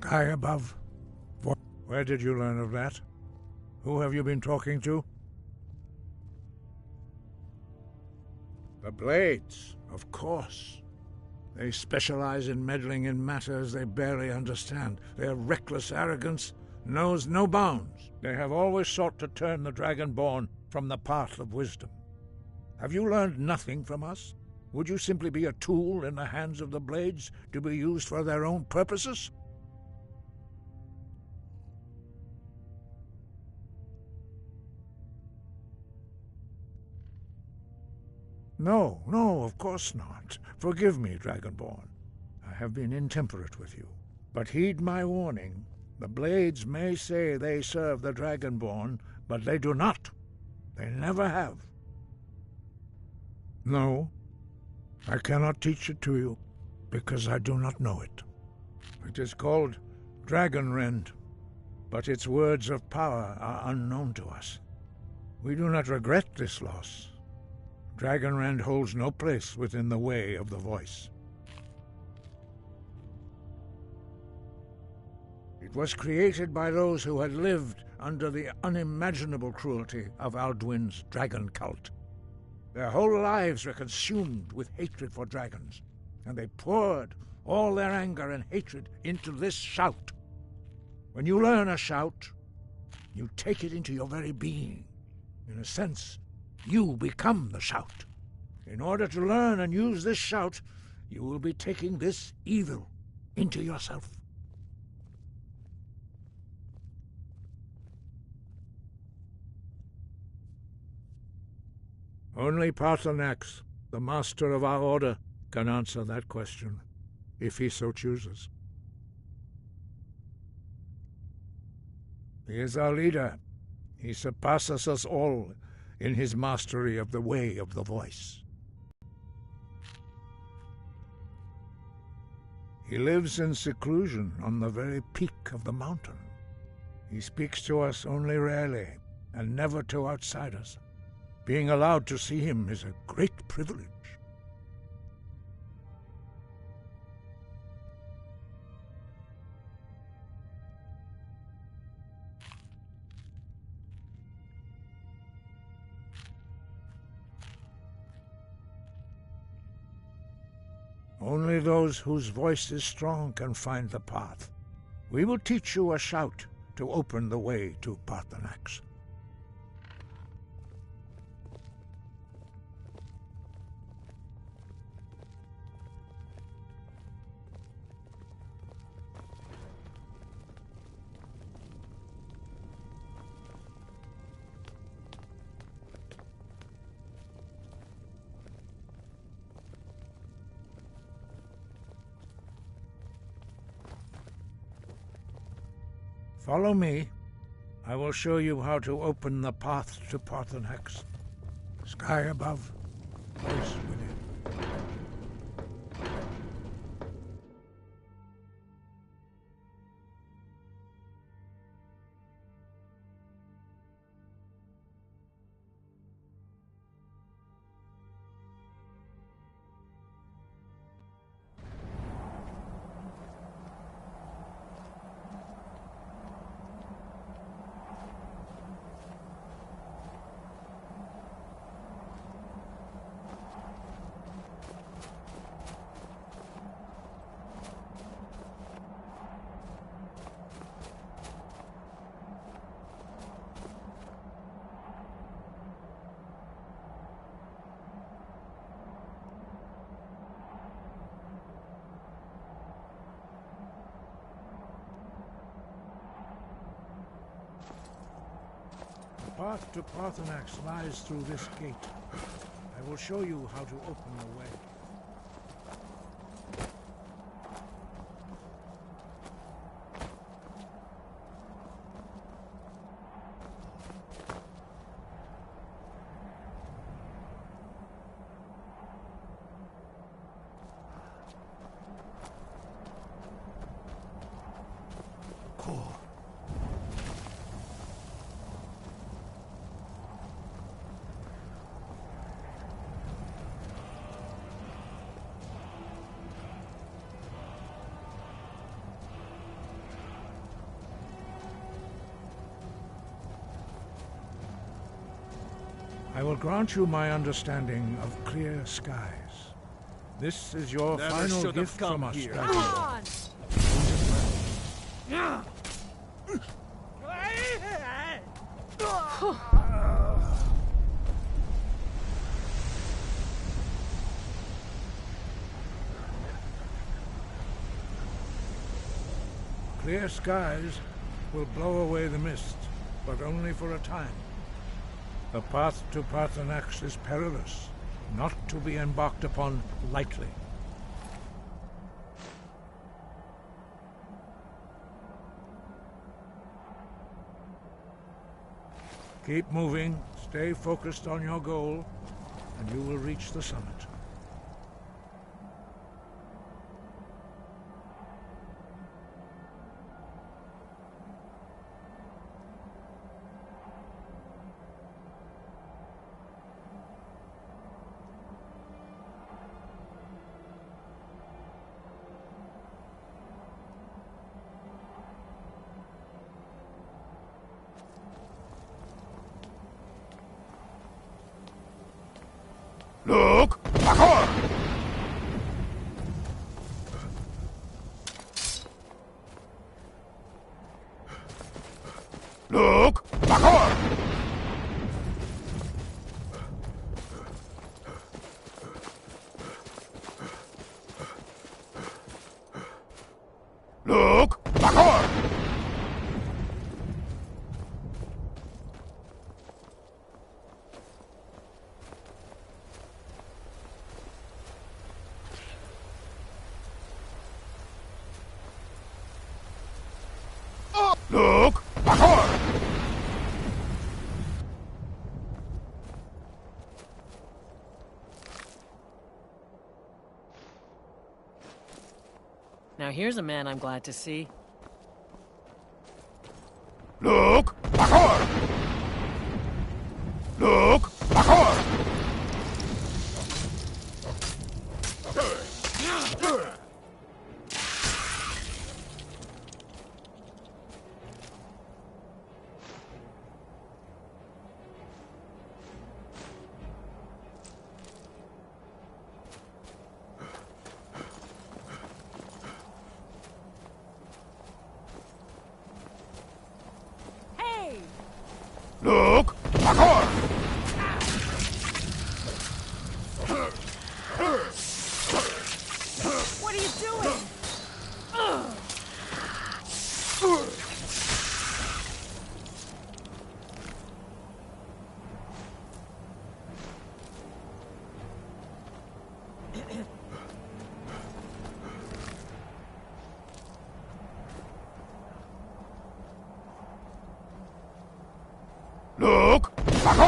Sky above. Where did you learn of that? Who have you been talking to? The Blades, of course. They specialize in meddling in matters they barely understand. Their reckless arrogance knows no bounds. They have always sought to turn the Dragonborn from the path of wisdom. Have you learned nothing from us? Would you simply be a tool in the hands of the Blades to be used for their own purposes? No, of course not. Forgive me, Dragonborn. I have been intemperate with you. But heed my warning. The Blades may say they serve the Dragonborn, but they do not. They never have. No, I cannot teach it to you, because I do not know it. It is called Dragonrend, but its words of power are unknown to us. We do not regret this loss. Dragonrend holds no place within the way of the voice. It was created by those who had lived under the unimaginable cruelty of Alduin's dragon cult. Their whole lives were consumed with hatred for dragons, and they poured all their anger and hatred into this shout. When you learn a shout, you take it into your very being. In a sense, you become the shout. In order to learn and use this shout, you will be taking this evil into yourself. Only Paarthurnax, the master of our order, can answer that question, if he so chooses. He is our leader. He surpasses us all in his mastery of the way of the voice. He lives in seclusion on the very peak of the mountain. He speaks to us only rarely, and never to outsiders. Being allowed to see him is a great privilege. Only those whose voice is strong can find the path. We will teach you a shout to open the way to Paarthurnax. Follow me. I will show you how to open the path to Paarthurnax. Sky above, voice within. The path to Paarthurnax lies through this gate. I will show you how to open the way. Core. I will grant you my understanding of clear skies. This is your Never final should have gift come from us, here. Dragon. Come on! Clear skies will blow away the mist, but only for a time. The path to Parthenax is perilous, not to be embarked upon lightly. Keep moving, stay focused on your goal, and you will reach the summit. Look! Back Look! Back Look! Back Look! Back Now here's a man I'm glad to see. Look! Back Look! Back Hey! Look! Back What are you doing? Look! Back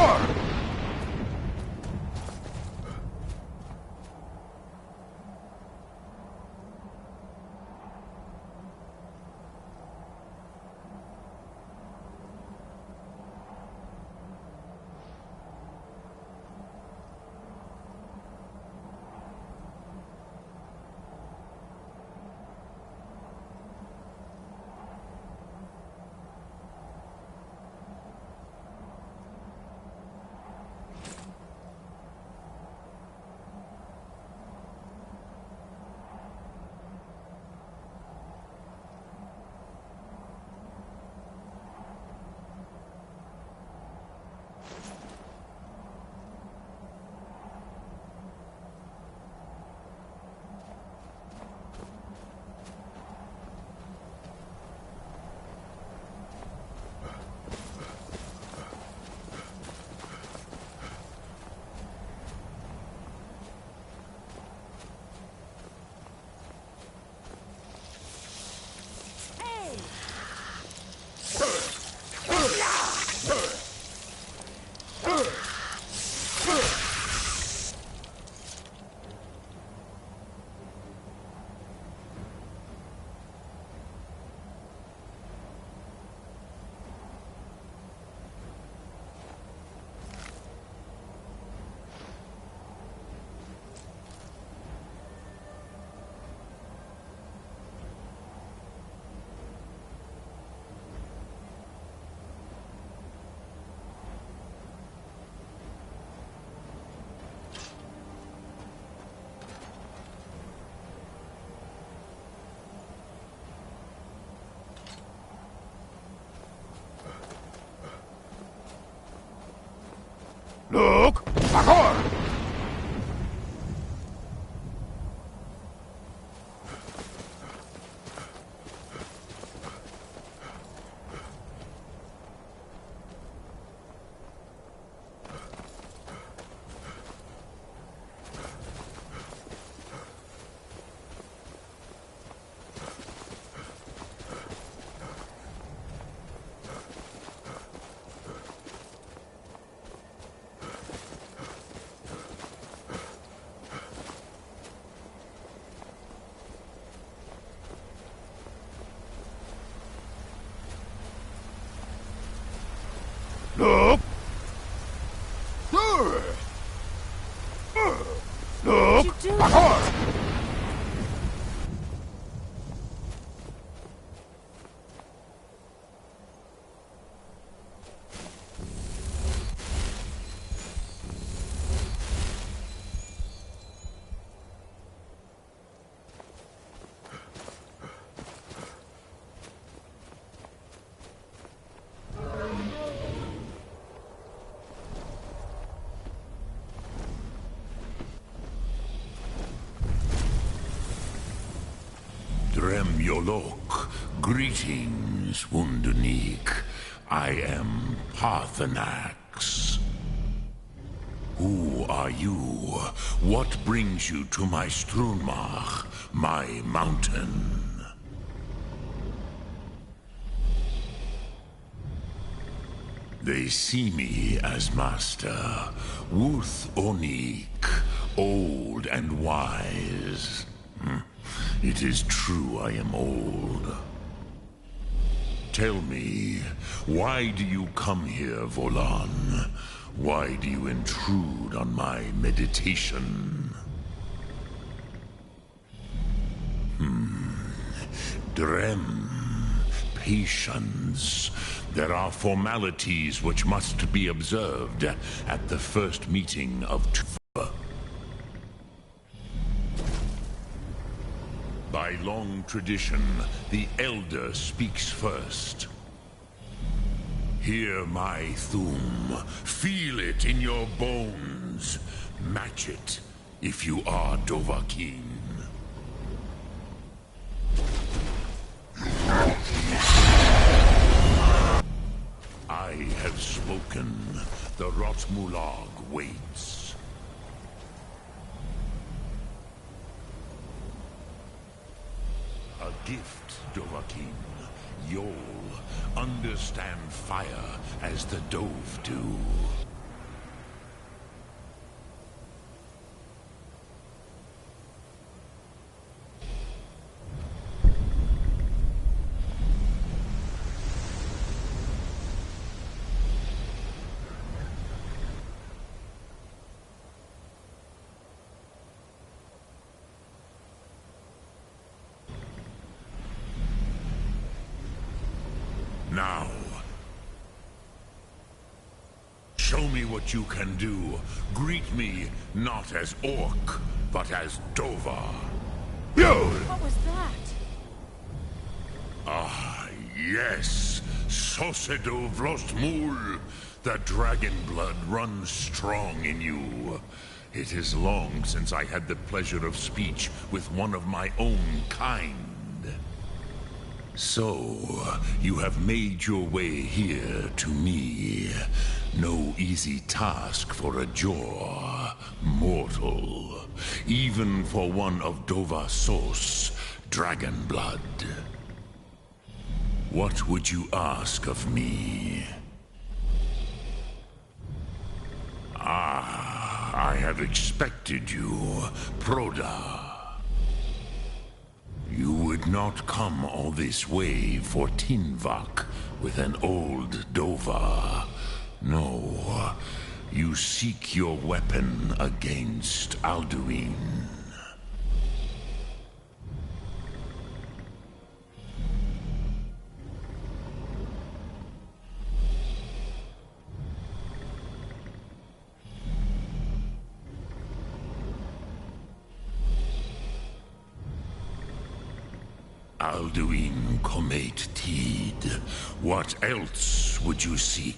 Look! Look! you do? Parkour! Dremyolok, greetings, Wundernik. I am Parthenax. Who are you? What brings you to my Strunmach, my mountain? They see me as master, Wuth Onik, old and wise. It is true I am old. Tell me, why do you come here, Volan? Why do you intrude on my meditation? Drem. Patience. There are formalities which must be observed at the first meeting of Tuva. By long tradition, the Elder speaks first. Hear my Thum. Feel it in your bones. Match it if you are Dovahkiin. I have spoken. The Rotmulag waits. A gift, Dovahkiin. You'll understand fire as the Dove do. Now, show me what you can do. Greet me not as Orc, but as Dova. What was that? Ah, yes. Sosedo Vlostmul. The dragon blood runs strong in you. It is long since I had the pleasure of speech with one of my own kind. So, you have made your way here to me. No easy task for a Jor, mortal. Even for one of Dova Sos, dragon blood. What would you ask of me? Ah, I have expected you, Proda. You would not come all this way for Tinvak with an old Dova. No, you seek your weapon against Alduin. Alduin Comet Teed. What else would you seek?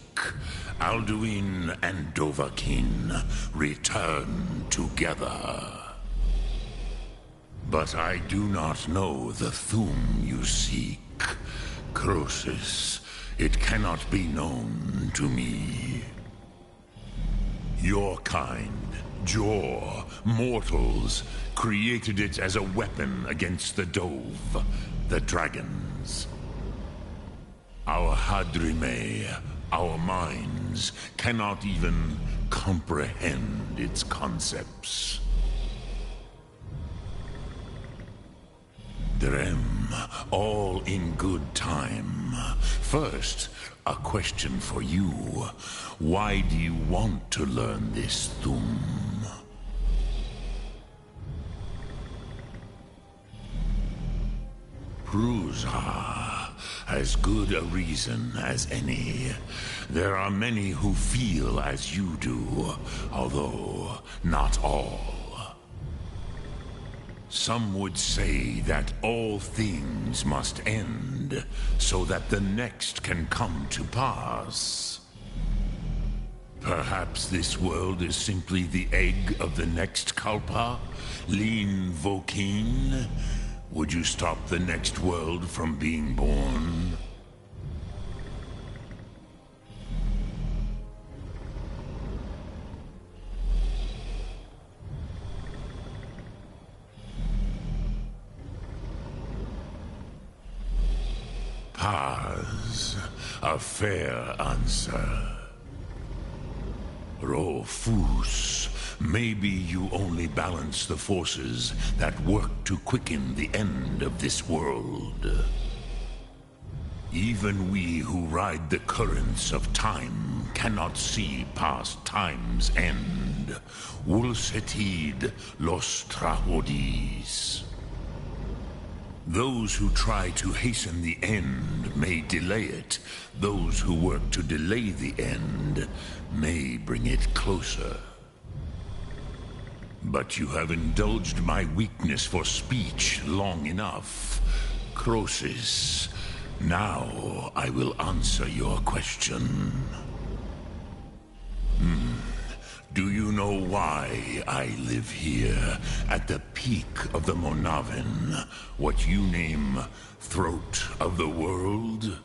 Alduin and Dovahkiin return together. But I do not know the Thum you seek. Croesus, it cannot be known to me. Your kind, Jor, mortals, created it as a weapon against the Dove, the dragons. Our Hadrime, our minds, cannot even comprehend its concepts. Drem, all in good time. First, a question for you. Why do you want to learn this Thum? Prusa, as good a reason as any. There are many who feel as you do, although not all. Some would say that all things must end, so that the next can come to pass. Perhaps this world is simply the egg of the next Kalpa, Lin Vokin. Would you stop the next world from being born? Paz, a fair answer. Rofus, maybe you only balance the forces that work to quicken the end of this world. Even we who ride the currents of time cannot see past time's end. Wulsetid los trahodis. Those who try to hasten the end may delay it. Those who work to delay the end may bring it closer. But you have indulged my weakness for speech long enough. Croesus, now I will answer your question. Do you know why I live here, at the peak of the Monavin, what you name Throat of the World?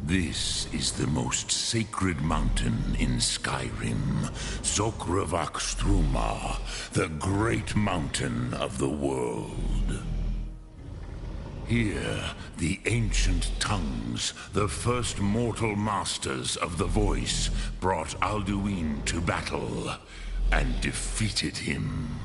This is the most sacred mountain in Skyrim, Zokravak Struma, the great mountain of the world. Here, the ancient tongues, the first mortal masters of the voice, brought Alduin to battle and defeated him.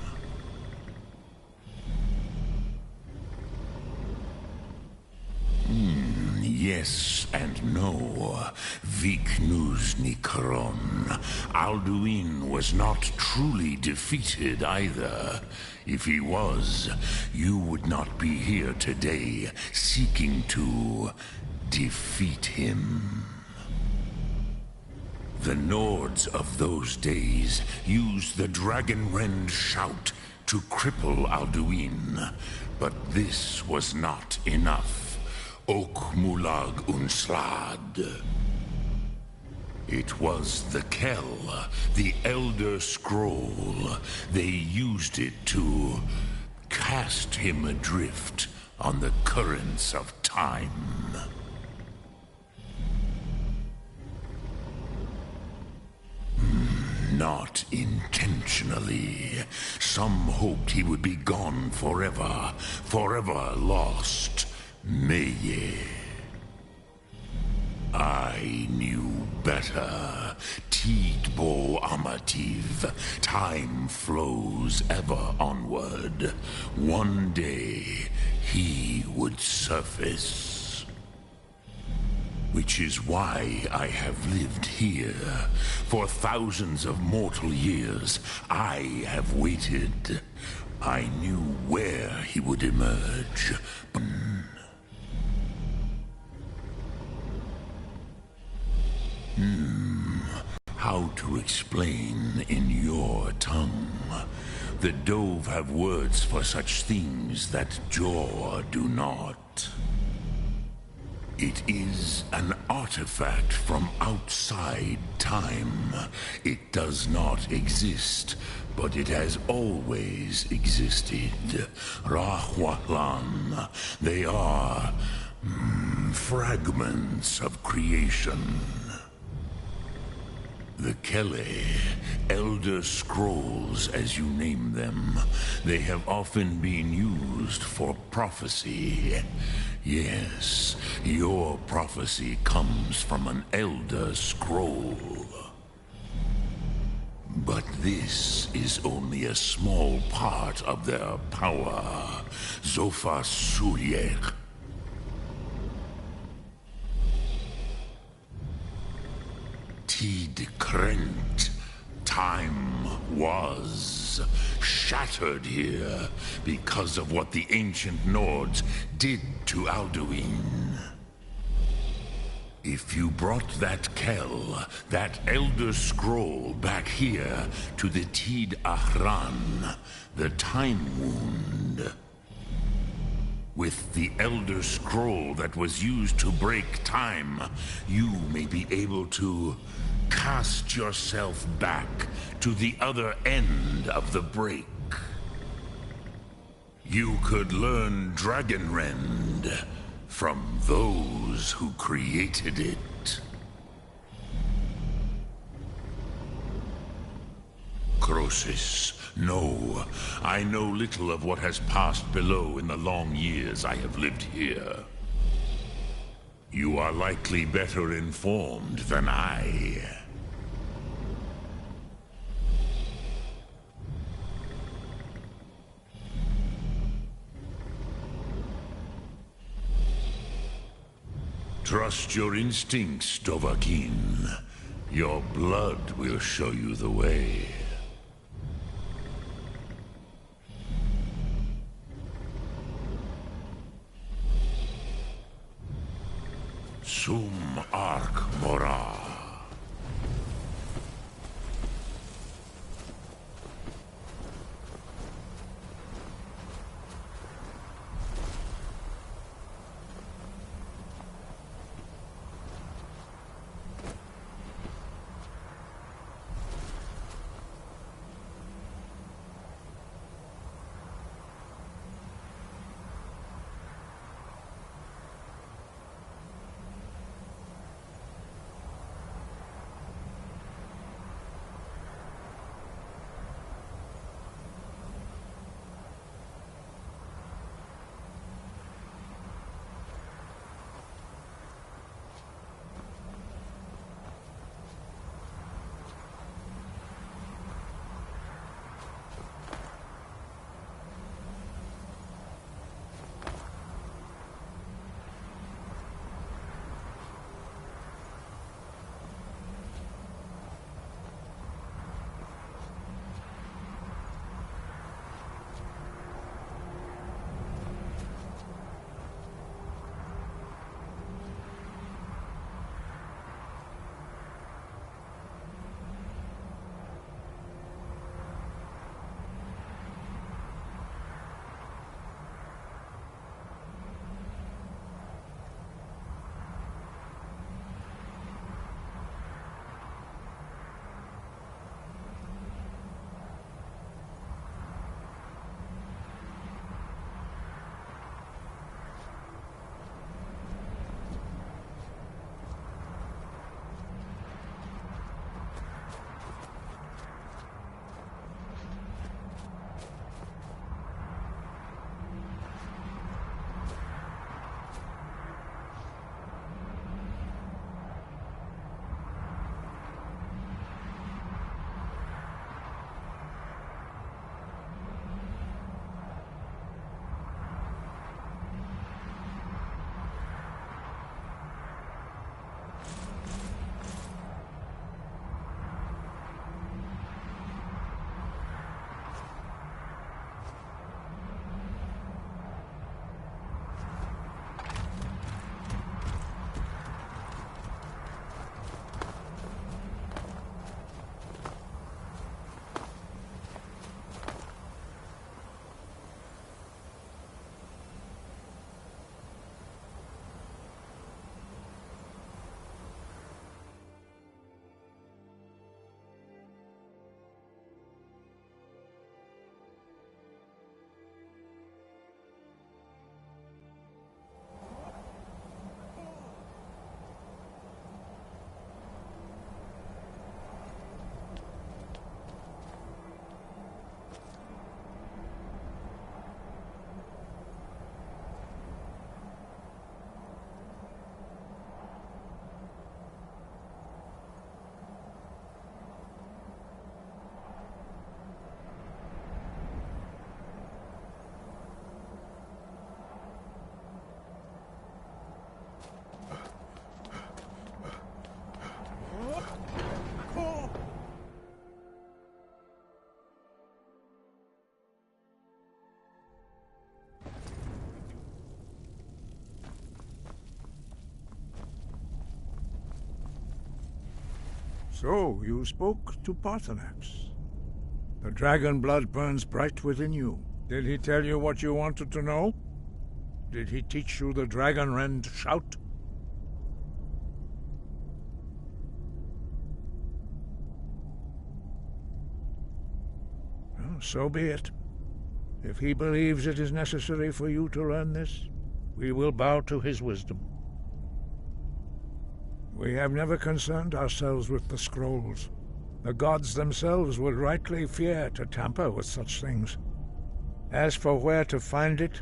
Yes and no. Viknus Nikron. Alduin was not truly defeated either. If he was, you would not be here today seeking to defeat him. The Nords of those days used the Dragonrend shout to cripple Alduin, but this was not enough. Ok Mulag Unslad. It was the Kell, the Elder Scroll. They used it to cast him adrift on the currents of time. Not intentionally. Some hoped he would be gone forever, forever lost. Meye. I knew better. Tidbo Amativ. Time flows ever onward. One day, he would surface. Which is why I have lived here. For thousands of mortal years, I have waited. I knew where he would emerge. How to explain in your tongue? The Dove have words for such things that Jor do not. It is an artifact from outside time. It does not exist, but it has always existed. Rahwalan. They are fragments of creation. The Kele, Elder Scrolls as you name them, they have often been used for prophecy. Yes, your prophecy comes from an Elder Scroll. But this is only a small part of their power. Zofa Suryek. Tid Krent. Time was shattered here because of what the ancient Nords did to Alduin. If you brought that Kell, that Elder Scroll back here to the Tid Ahran, the Time Wound, with the Elder Scroll that was used to break time, you may be able to cast yourself back to the other end of the break. You could learn Dragonrend from those who created it. Croesus, no. I know little of what has passed below in the long years I have lived here. You are likely better informed than I. Trust your instincts, Dovahkiin. Your blood will show you the way. Sum Ark Mora. So, you spoke to Parthenax. The dragon blood burns bright within you. Did he tell you what you wanted to know? Did he teach you the dragon rend shout? Well, so be it. If he believes it is necessary for you to learn this, we will bow to his wisdom. We have never concerned ourselves with the scrolls. The gods themselves would rightly fear to tamper with such things. As for where to find it,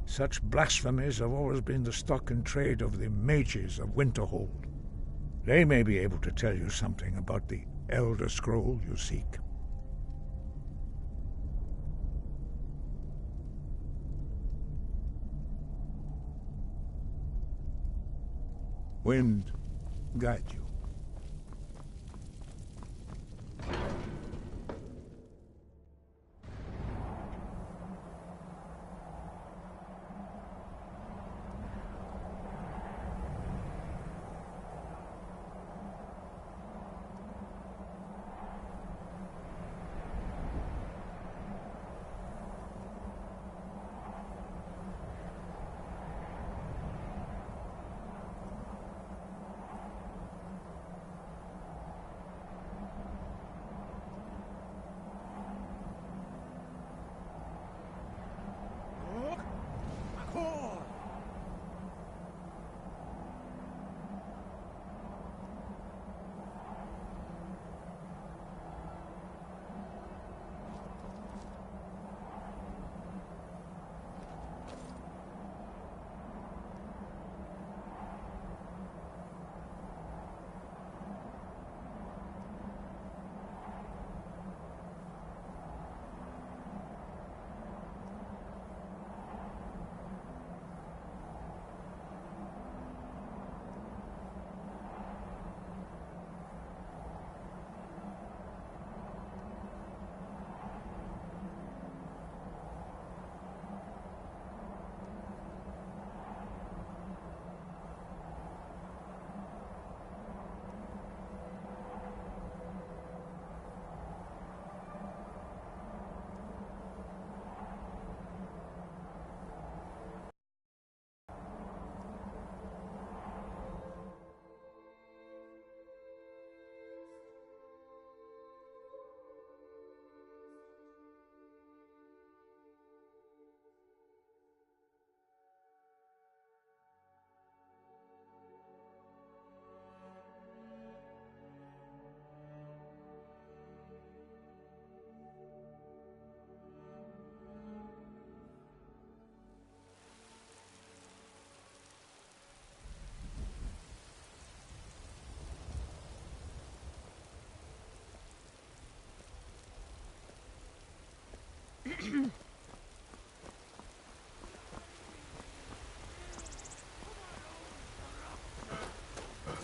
such blasphemies have always been the stock and trade of the mages of Winterhold. They may be able to tell you something about the Elder Scroll you seek. Wind, guide you.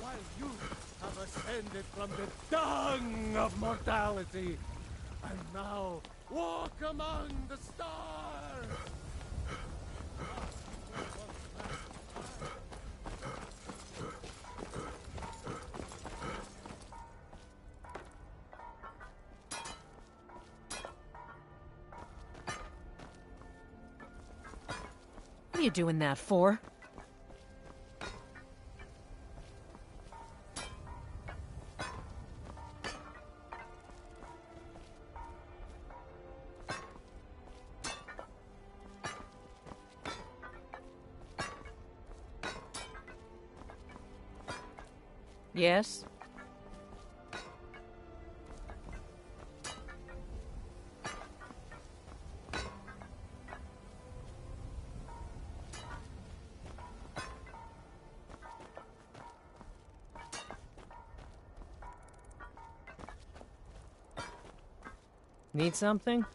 While you have ascended from the dung of mortality, and now walk among the stars! What are you doing that for? Yes? Need something?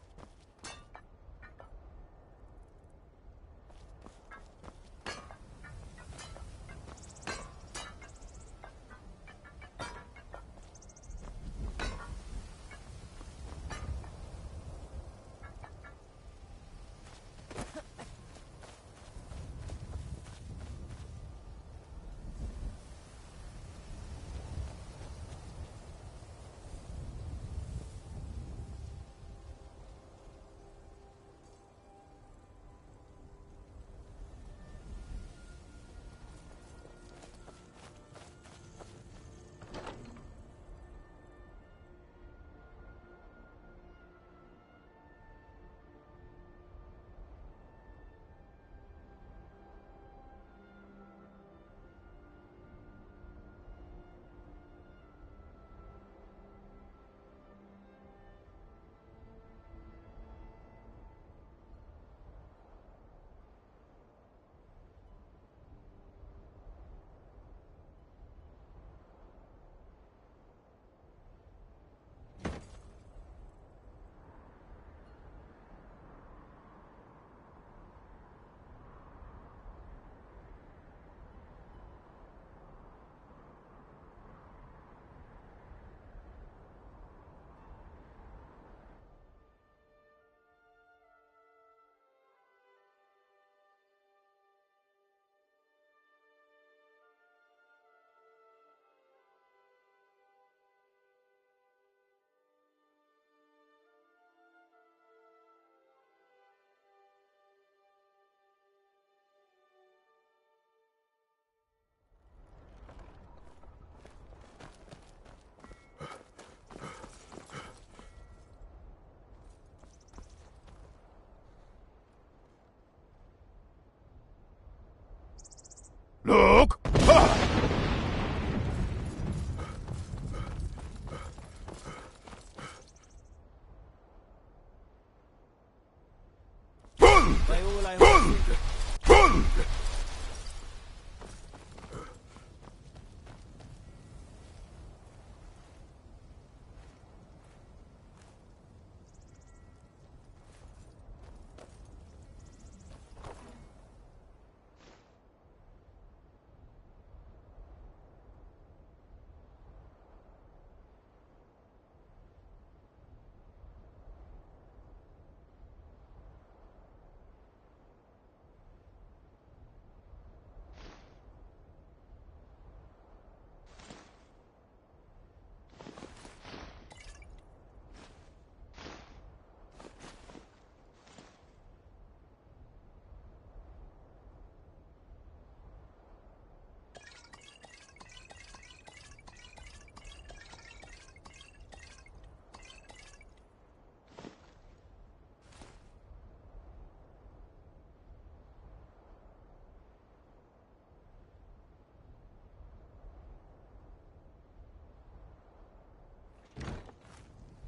Look! Ah!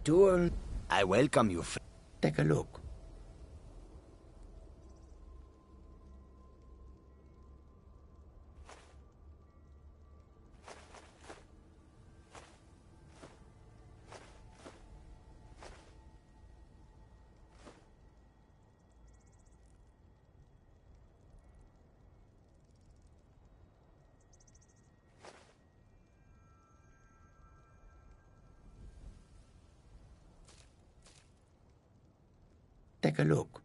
Duel, I welcome you. Take a look. Take a look.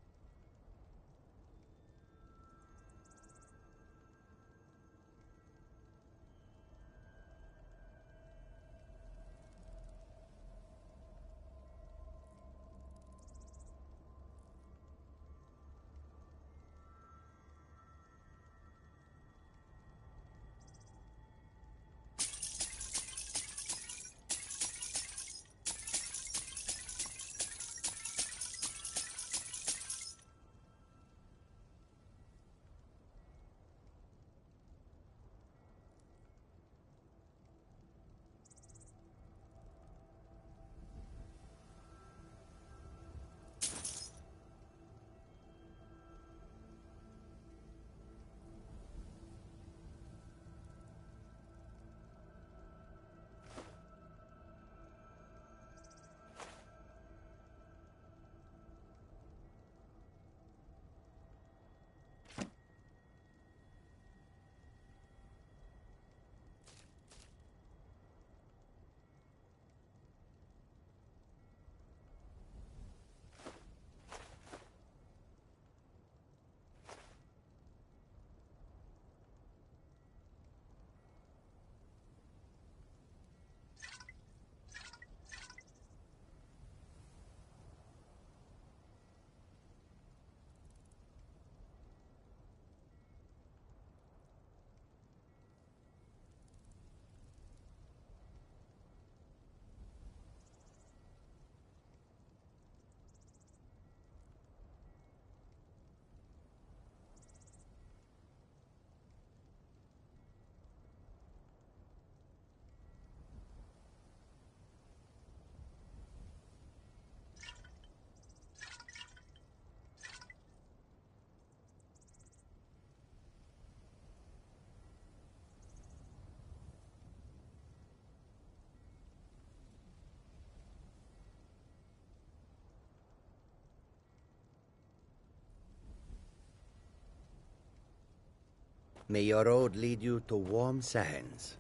May your road lead you to warm sands.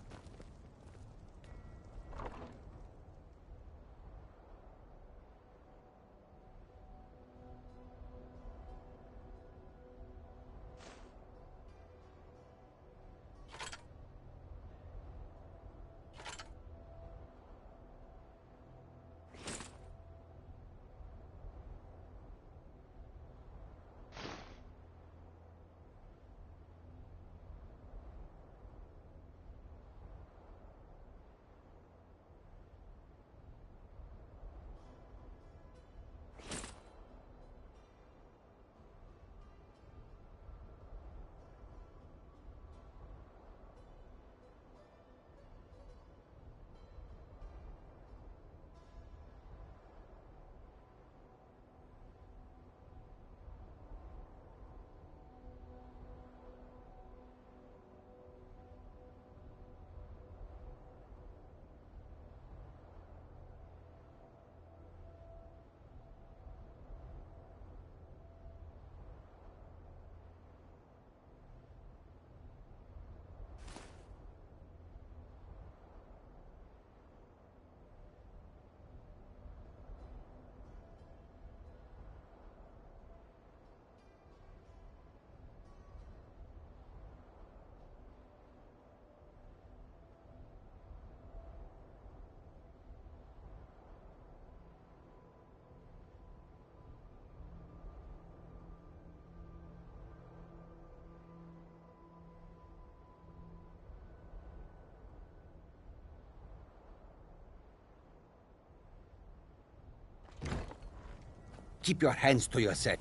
Keep your hands to yourself.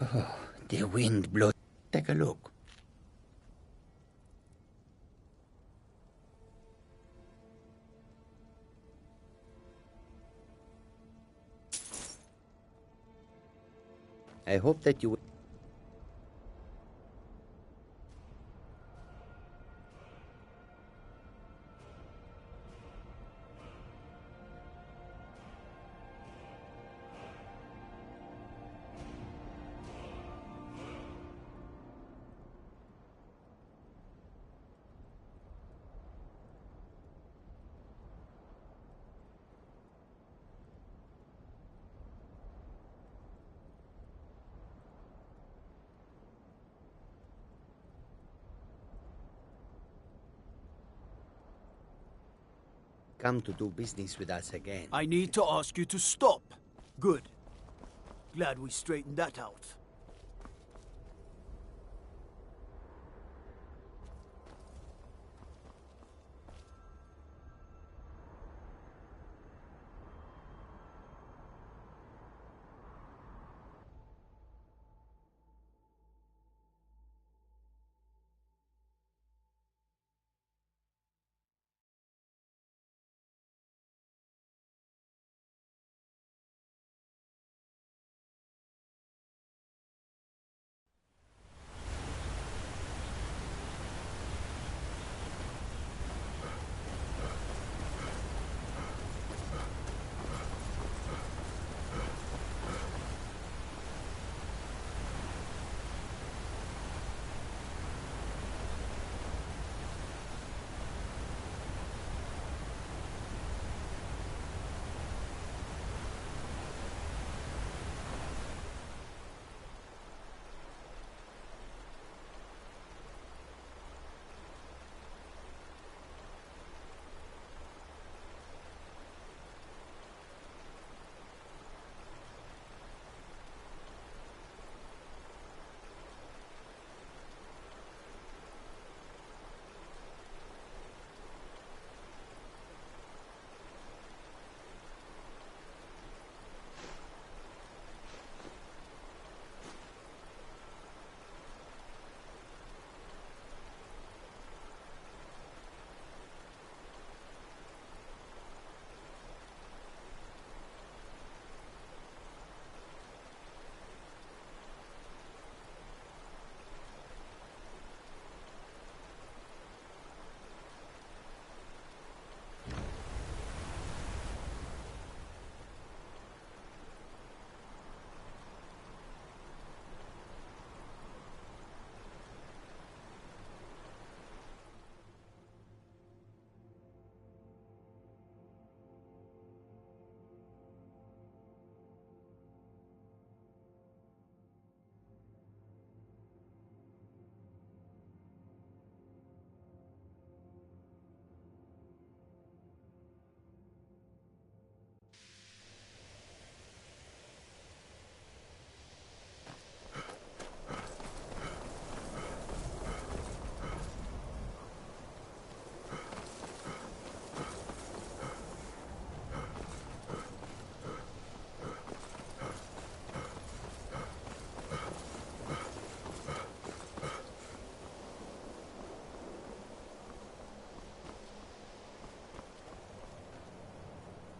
Oh, the wind blows. Take a look. I hope that you... Come to do business with us again. I need to ask you to stop. Good. Glad we straightened that out.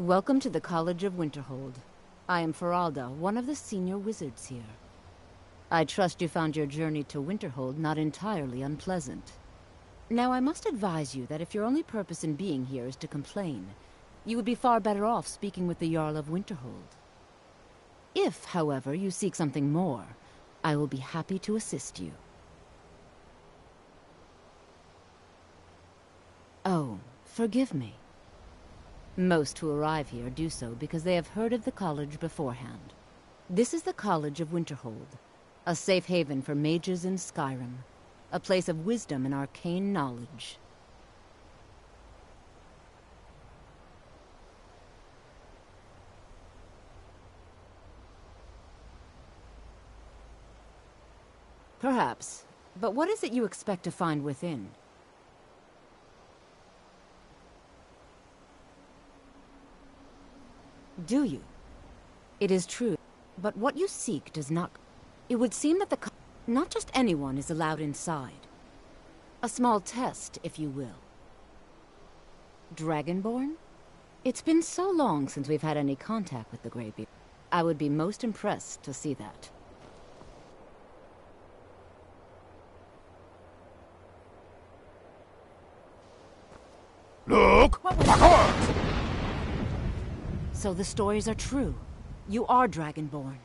Welcome to the College of Winterhold. I am Feralda, one of the senior wizards here. I trust you found your journey to Winterhold not entirely unpleasant. Now, I must advise you that if your only purpose in being here is to complain, you would be far better off speaking with the Jarl of Winterhold. If, however, you seek something more, I will be happy to assist you. Oh, forgive me. Most who arrive here do so because they have heard of the college beforehand. This is the College of Winterhold, a safe haven for mages in Skyrim, a place of wisdom and arcane knowledge. Perhaps, but what is it you expect to find within? Do you? It is true. But what you seek does not... It would seem that not just anyone is allowed inside. A small test, if you will. Dragonborn? It's been so long since we've had any contact with the Greybeard. I would be most impressed to see that. Look! So the stories are true. You are Dragonborn.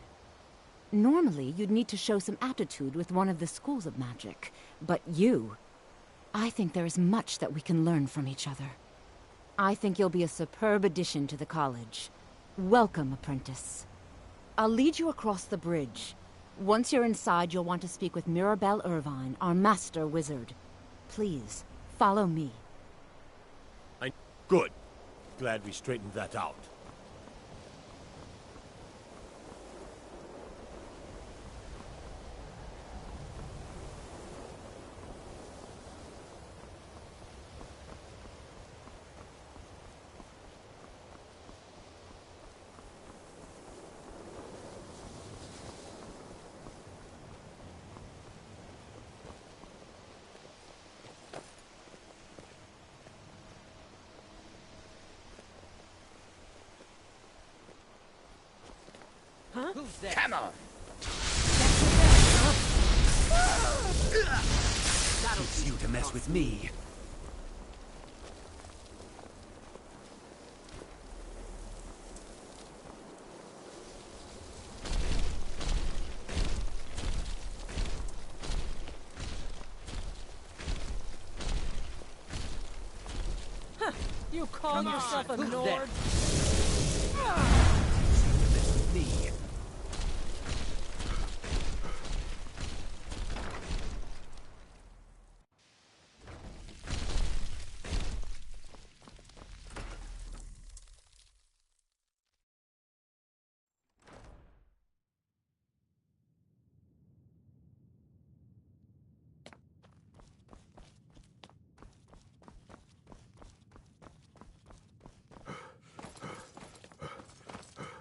Normally, you'd need to show some aptitude with one of the schools of magic. But you... I think there is much that we can learn from each other. I think you'll be a superb addition to the college. Welcome, apprentice. I'll lead you across the bridge. Once you're inside, you'll want to speak with Mirabelle Irvine, our master wizard. Please, follow me. Good. Glad we straightened that out. Come on! Suits you to mess with me. You call yourself a Who's Nord? that? Suits you to mess with me.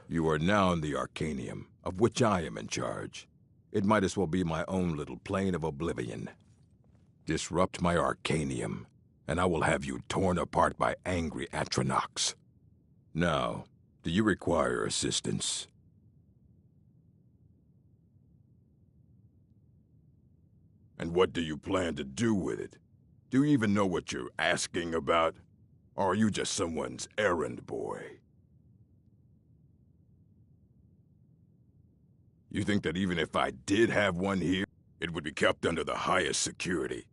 You are now in the Arcanium, of which I am in charge. It might as well be my own little plane of oblivion. Disrupt my Arcanium, and I will have you torn apart by angry Atronachs. Now, do you require assistance? And what do you plan to do with it? Do you even know what you're asking about? Or are you just someone's errand boy? You think that even if I did have one here, it would be kept under the highest security?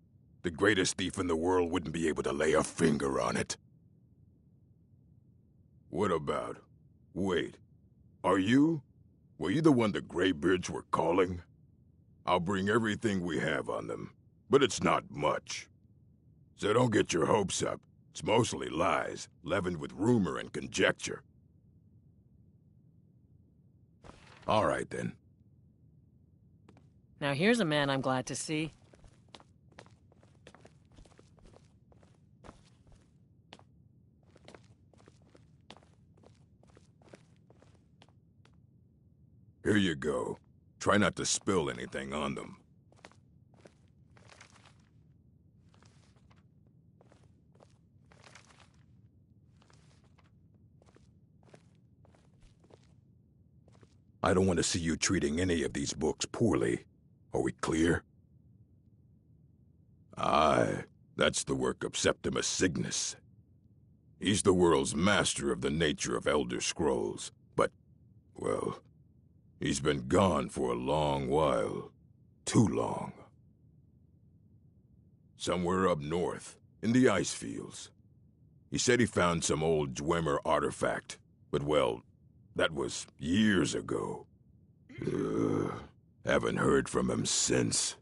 The greatest thief in the world wouldn't be able to lay a finger on it. What about... Wait. Are you? Were you the one the Greybeards were calling? I'll bring everything we have on them, but it's not much. So don't get your hopes up. It's mostly lies, leavened with rumor and conjecture. All right, then. Now here's a man I'm glad to see. Here you go. Try not to spill anything on them. I don't want to see you treating any of these books poorly. Are we clear? Aye, that's the work of Septimus Cygnus. He's the world's master of the nature of Elder Scrolls, but, well, he's been gone for a long while. Too long. Somewhere up north, in the ice fields. He said he found some old Dwemer artifact, but well, that was years ago. Haven't heard from him since.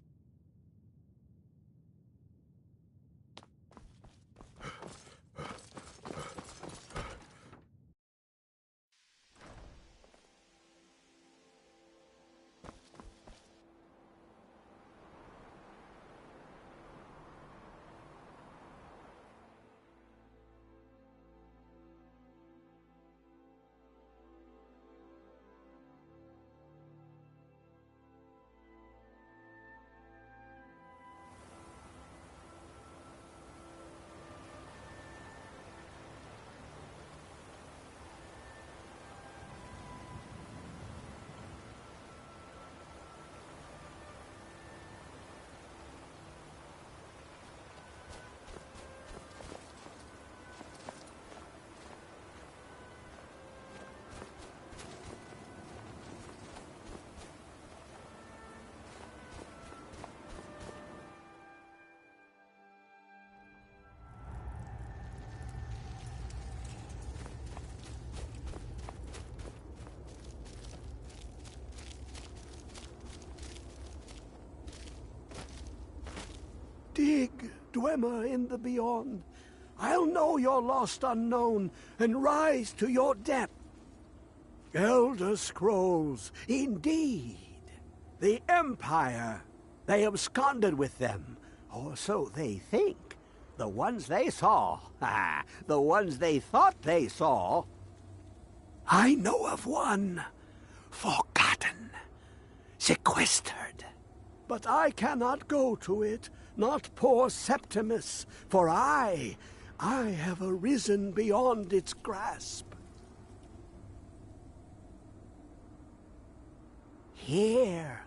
Dwemer in the beyond. I'll know your lost unknown and rise to your depth. Elder Scrolls, indeed. The Empire. They absconded with them, or so they think. The ones they saw. The ones they thought they saw. I know of one. Forgotten. Sequestered. But I cannot go to it, not poor Septimus, for I have arisen beyond its grasp. Here.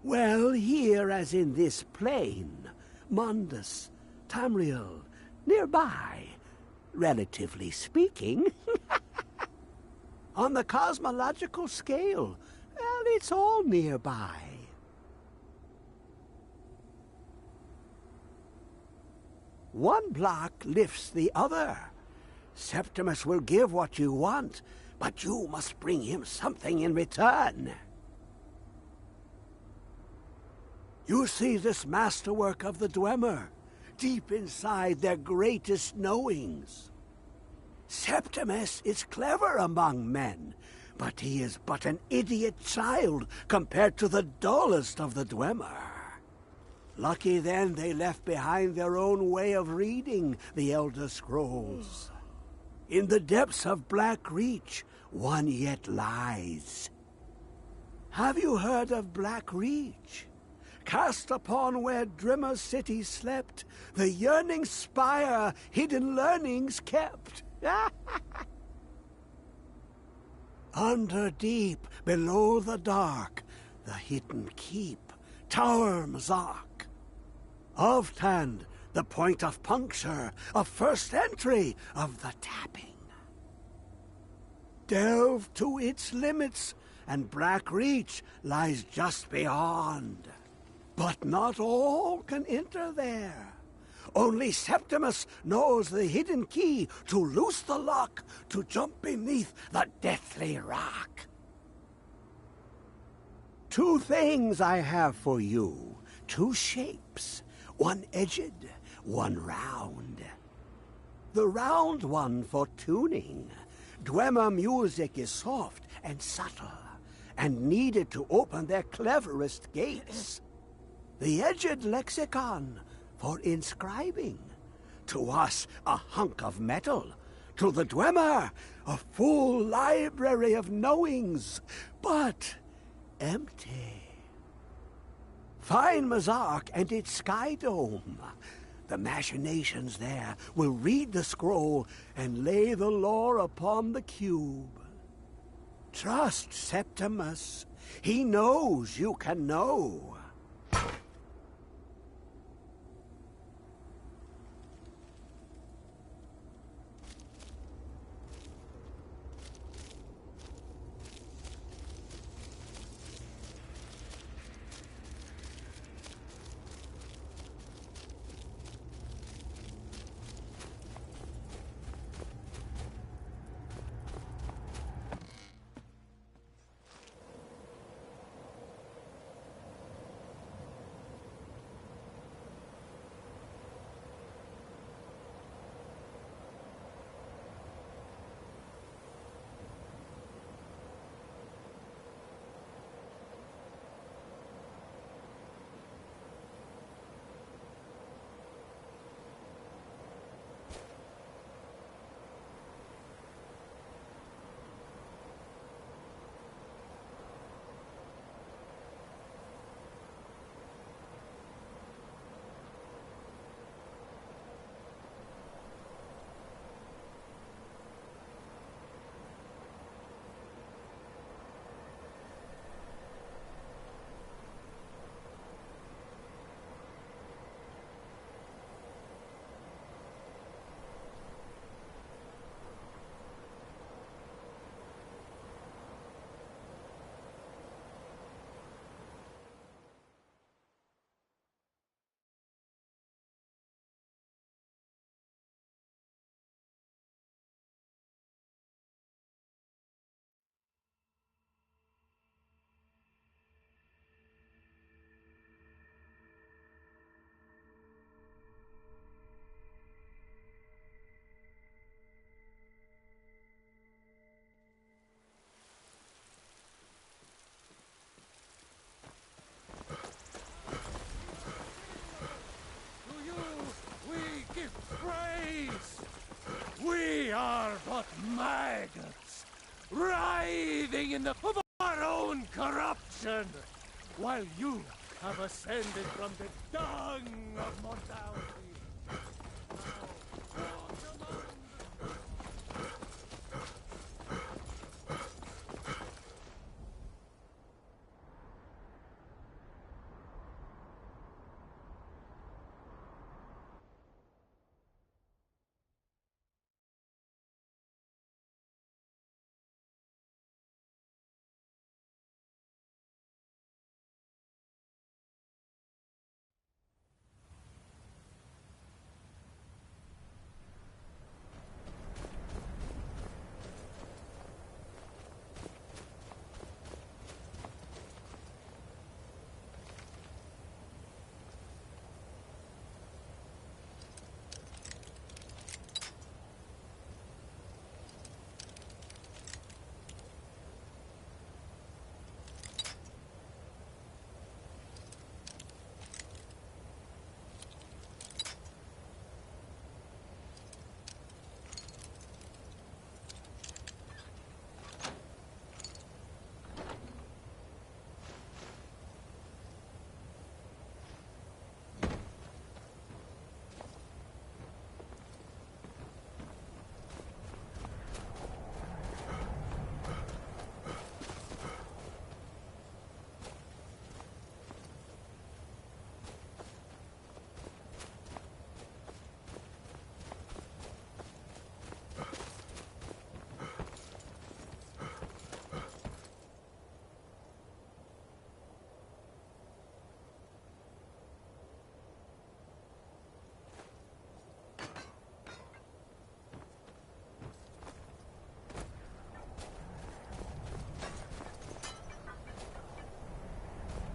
Well, here as in this plain, Mundus, Tamriel, nearby, relatively speaking. On the cosmological scale, well, it's all nearby. One block lifts the other. Septimus will give what you want, but you must bring him something in return. You see this masterwork of the Dwemer, deep inside their greatest knowings. Septimus is clever among men, but he is but an idiot child compared to the dullest of the Dwemer. Lucky then they left behind their own way of reading the Elder Scrolls. In the depths of Black Reach, one yet lies. Have you heard of Black Reach? Cast upon where Drimmer's city slept, the yearning spire hidden learnings kept. Under deep, below the dark, the hidden keep, Tower Mazark. Of Tand, the point of puncture, of first entry, of the tapping. Delve to its limits, and Black Reach lies just beyond. But not all can enter there. Only Septimus knows the hidden key to loose the lock, to jump beneath the deathly rock. Two things I have for you, two shapes, one edged, one round. The round one for tuning. Dwemer music is soft and subtle, and needed to open their cleverest gates. The edged lexicon for inscribing. To us, a hunk of metal. To the Dwemer, a full library of knowings, but empty. Find Mazark and its sky dome. The machinations there will read the scroll and lay the lore upon the cube. Trust Septimus. He knows you can know. give praise. We are but maggots, writhing in the of our own corruption, while you have ascended from the dung of mortality. Now, walk among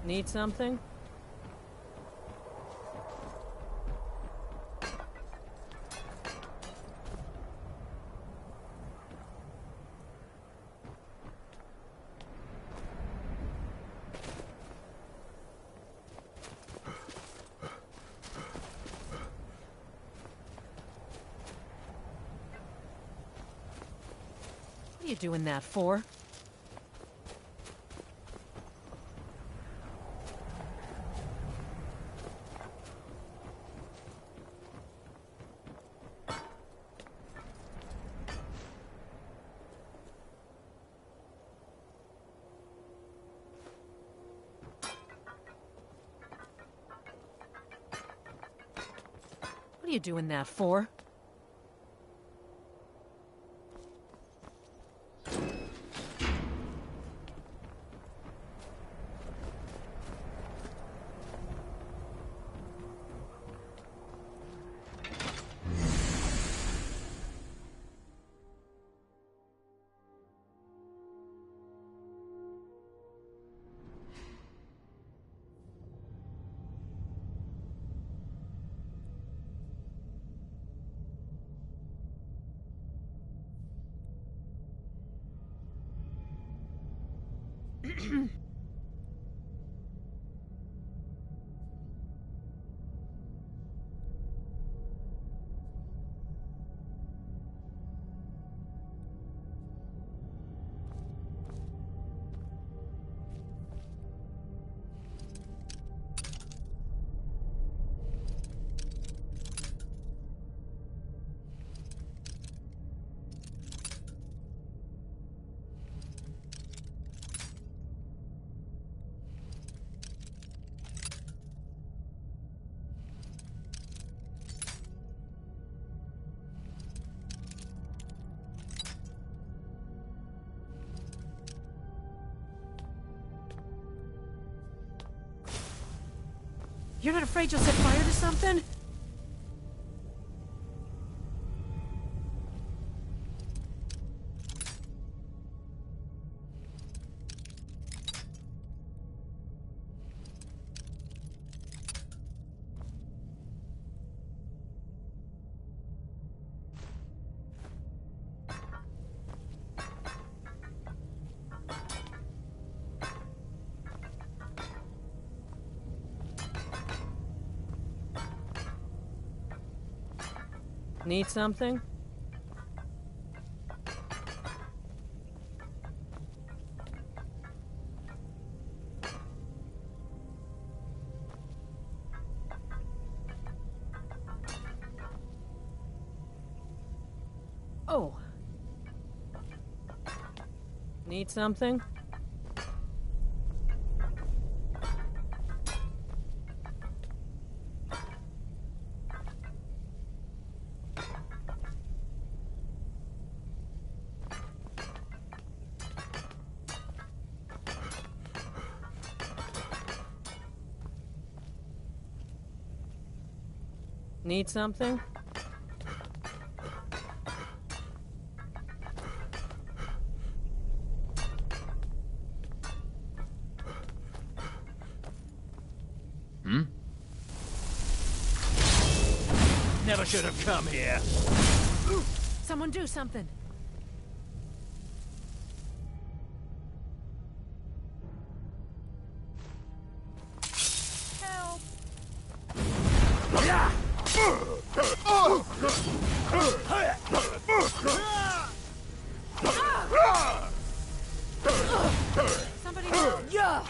Need something? What are you doing that for? What are you doing that for? You're not afraid you'll set fire to something? Need something? Oh. Need something? Need something? Never should have come here. Someone do something. Help! Somebody help! Yeah!